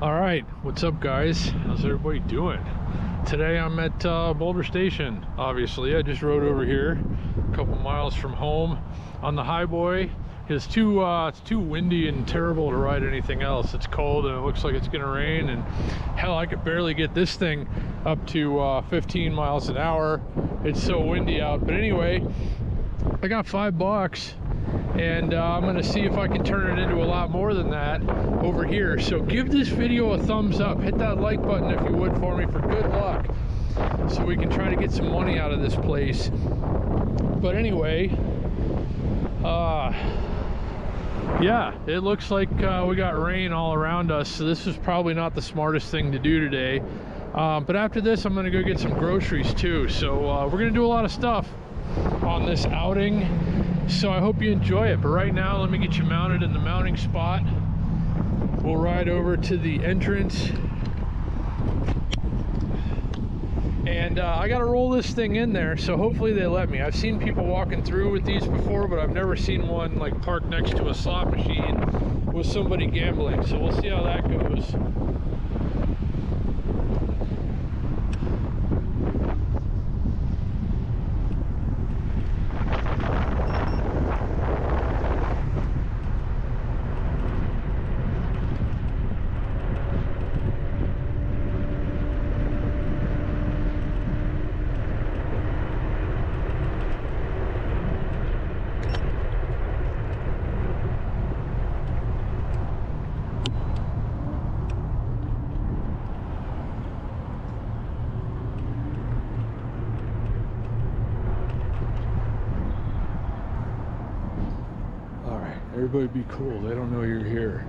All right, what's up guys? How's everybody doing? Today I'm at Boulder Station. Obviously I just rode over here a couple miles from home on the Hiboy. It's too windy and terrible to ride anything else. It's cold and it looks like it's gonna rain, and hell, I could barely get this thing up to 15 miles an hour. It's so windy out. But anyway, I got $5 and I'm gonna see if I can turn it into a lot more than that over here. So give this video a thumbs up, hit that like button if you would for me, for good luck, so we can try to get some money out of this place. But anyway, yeah, it looks like we got rain all around us, so this is probably not the smartest thing to do today. But after this I'm gonna go get some groceries too, so we're gonna do a lot of stuff on this outing, so I hope you enjoy it. But right now, let me get you mounted in the mounting spot. We'll ride over to the entrance, and I gotta roll this thing in there, so hopefully they let me. I've seen people walking through with these before, but I've never seen one like parked next to a slot machine with somebody gambling, so we'll see how that goes. Everybody be cool, they don't know you're here.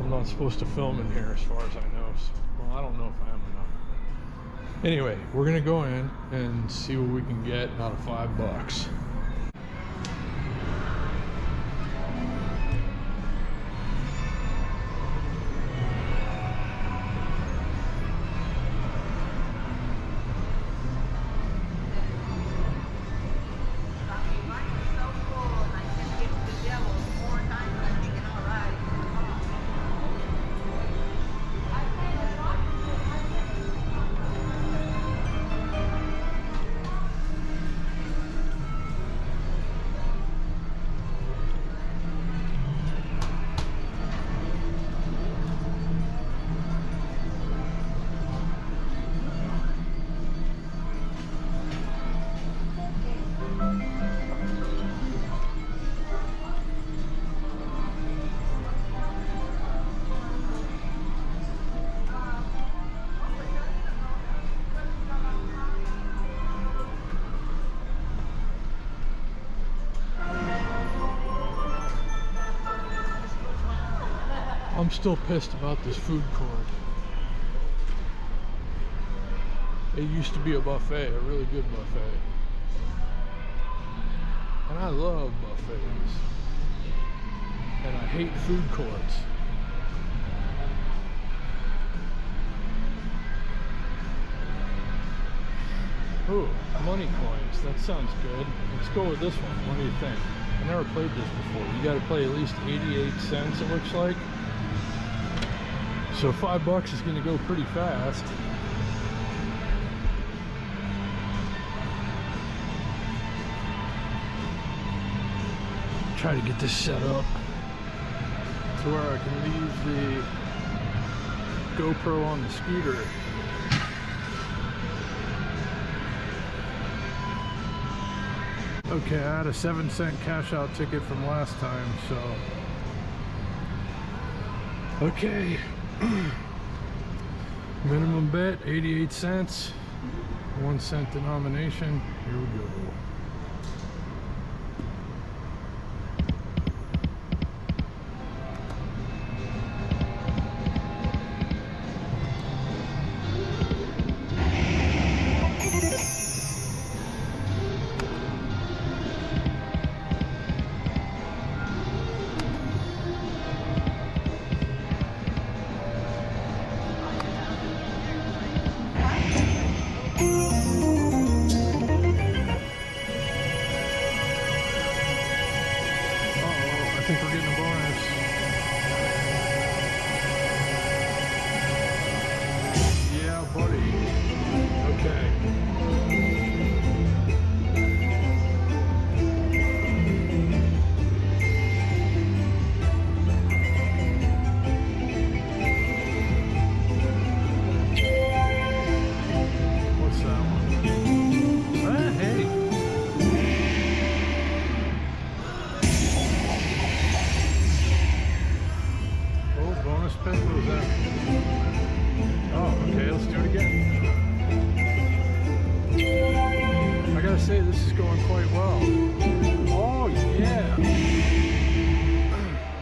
I'm not supposed to film in here as far as I know. So, well, I don't know if I am or not. Anyway, we're gonna go in and see what we can get out of $5. I'm still pissed about this food court. It used to be a buffet, a really good buffet. And I love buffets. And I hate food courts. Ooh, money coins, that sounds good. Let's go with this one. What do you think? I never played this before. You gotta play at least 88 cents, it looks like. So $5 is gonna go pretty fast. Try to get this set up to where I can leave the GoPro on the scooter. Okay, I had a 7-cent cash out ticket from last time, so okay. Minimum bet 88 cents, 1 cent denomination. Here we go. Okay. What's that one? Ah, hey. Oh, bonus pit. What was that? Oh, okay. Let's do it again. I gotta say, this is going quite well. Oh, yeah.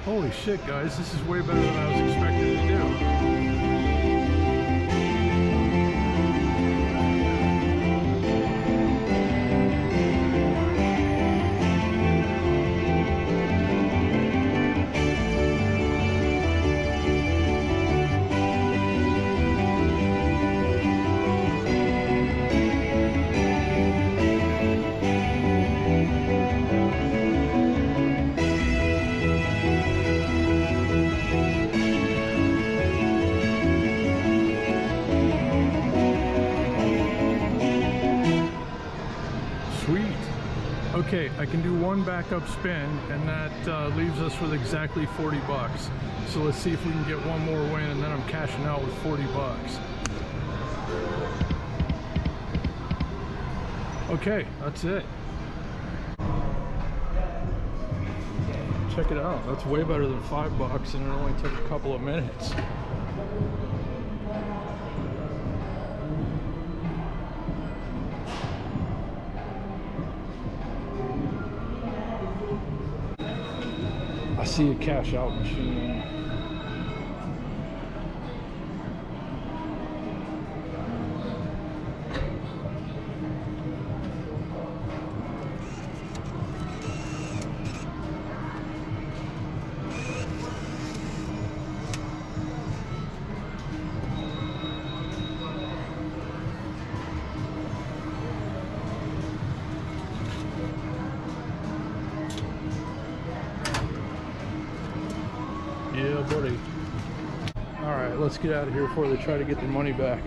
Holy shit, guys. This is way better than I was expecting to do. Sweet. Okay, I can do one backup spin, and that leaves us with exactly 40 bucks. So let's see if we can get one more win, and then I'm cashing out with 40 bucks. Okay, that's it. Check it out. That's way better than 5 bucks, and it only took a couple of minutes. I see a cash out machine. Yeah, buddy. All right, let's get out of here before they try to get their money back.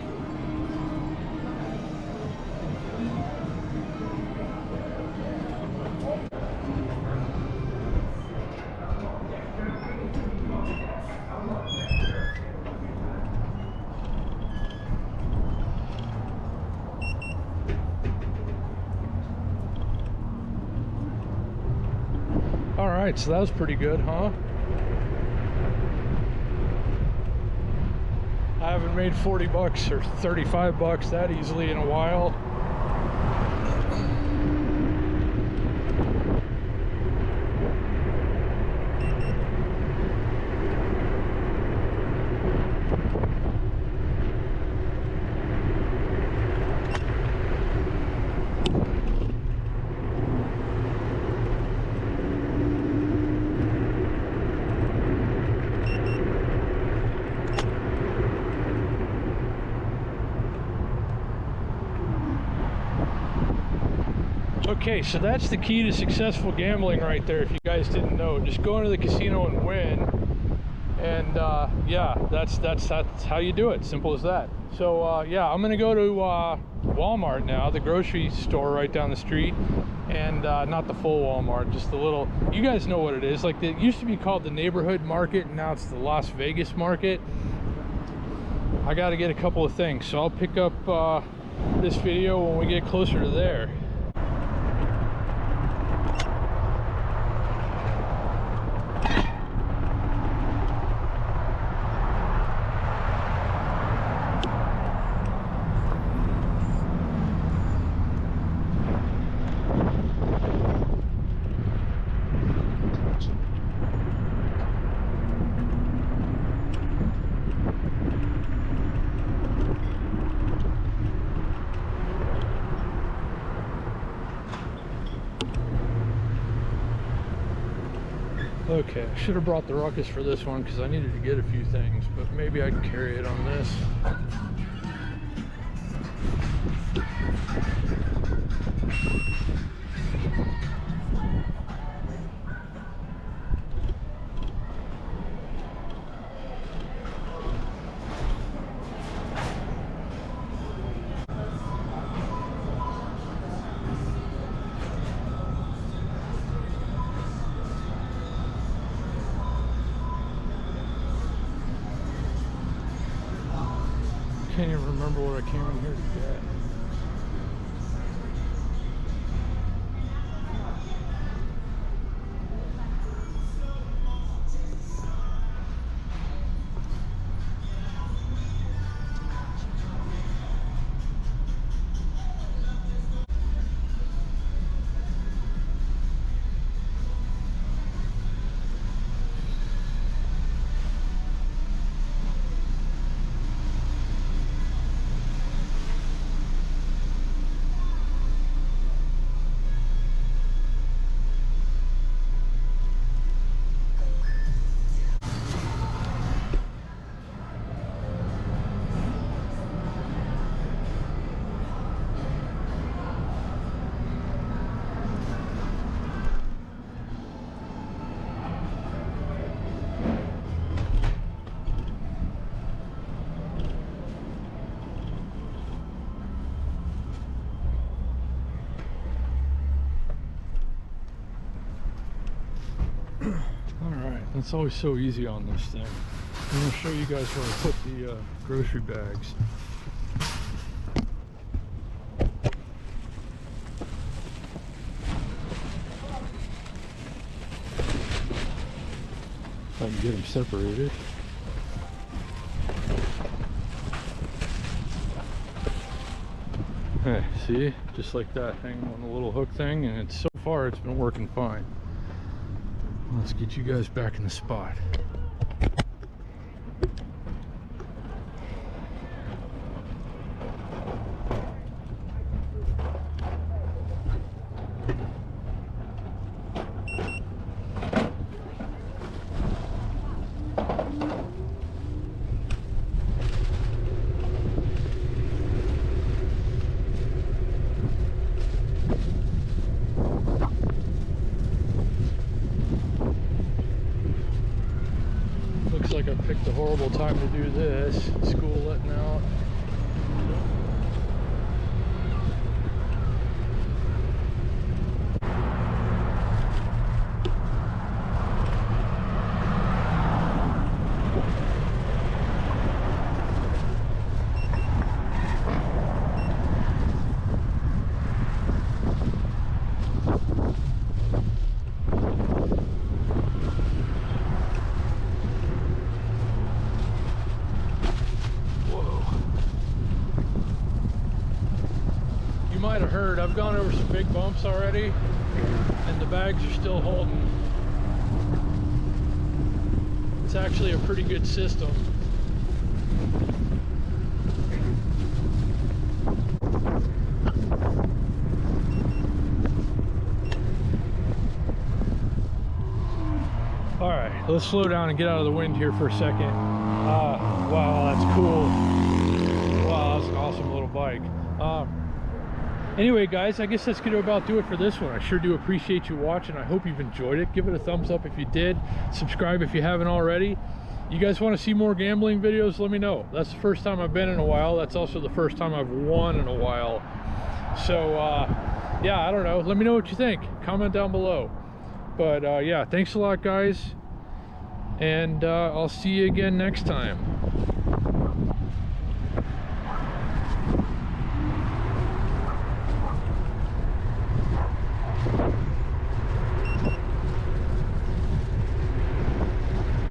All right, so that was pretty good, huh? I haven't made 40 bucks or 35 bucks that easily in a while. Okay, so that's the key to successful gambling right there, if you guys didn't know. Just go into the casino and win. And yeah, that's how you do it. Simple as that. So yeah, I'm gonna go to Walmart now, the grocery store right down the street. And not the full Walmart, just the little, you guys know what it is. Like, it used to be called the neighborhood market, and now it's the Las Vegas market. I gotta get a couple of things, so I'll pick up this video when we get closer to there. Okay, I should have brought the ruckus for this one because I needed to get a few things, but maybe I can carry it on this. can't even remember what I came in here to get. Alright, it's always so easy on this thing. I'm going to show you guys where I put the grocery bags. If I can get them separated. Hey, see? Just like that, hanging on the little hook thing, and so far it's been working fine. Let's get you guys back in the spot. Like I picked a horrible time to do this. School letting out. Might have heard I've gone over some big bumps already and the bags are still holding. It's actually a pretty good system. All right, let's slow down and get out of the wind here for a second. Wow, that's cool. Wow, that's an awesome little bike. Anyway, guys, I guess that's going to about do it for this one. I sure do appreciate you watching. I hope you've enjoyed it. Give it a thumbs up if you did. Subscribe if you haven't already. You guys want to see more gambling videos? Let me know. That's the first time I've been in a while. That's also the first time I've won in a while. So, yeah, I don't know. Let me know what you think. Comment down below. But, yeah, thanks a lot, guys. And I'll see you again next time.